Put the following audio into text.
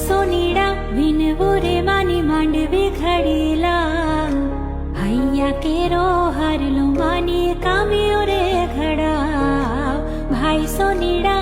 સોનીડા વિનવો રે માની માંડવી ઘડીલા હૈયા કેરો હારલો માની કામ્યો રે ઘડા ભાઈ સોનીડા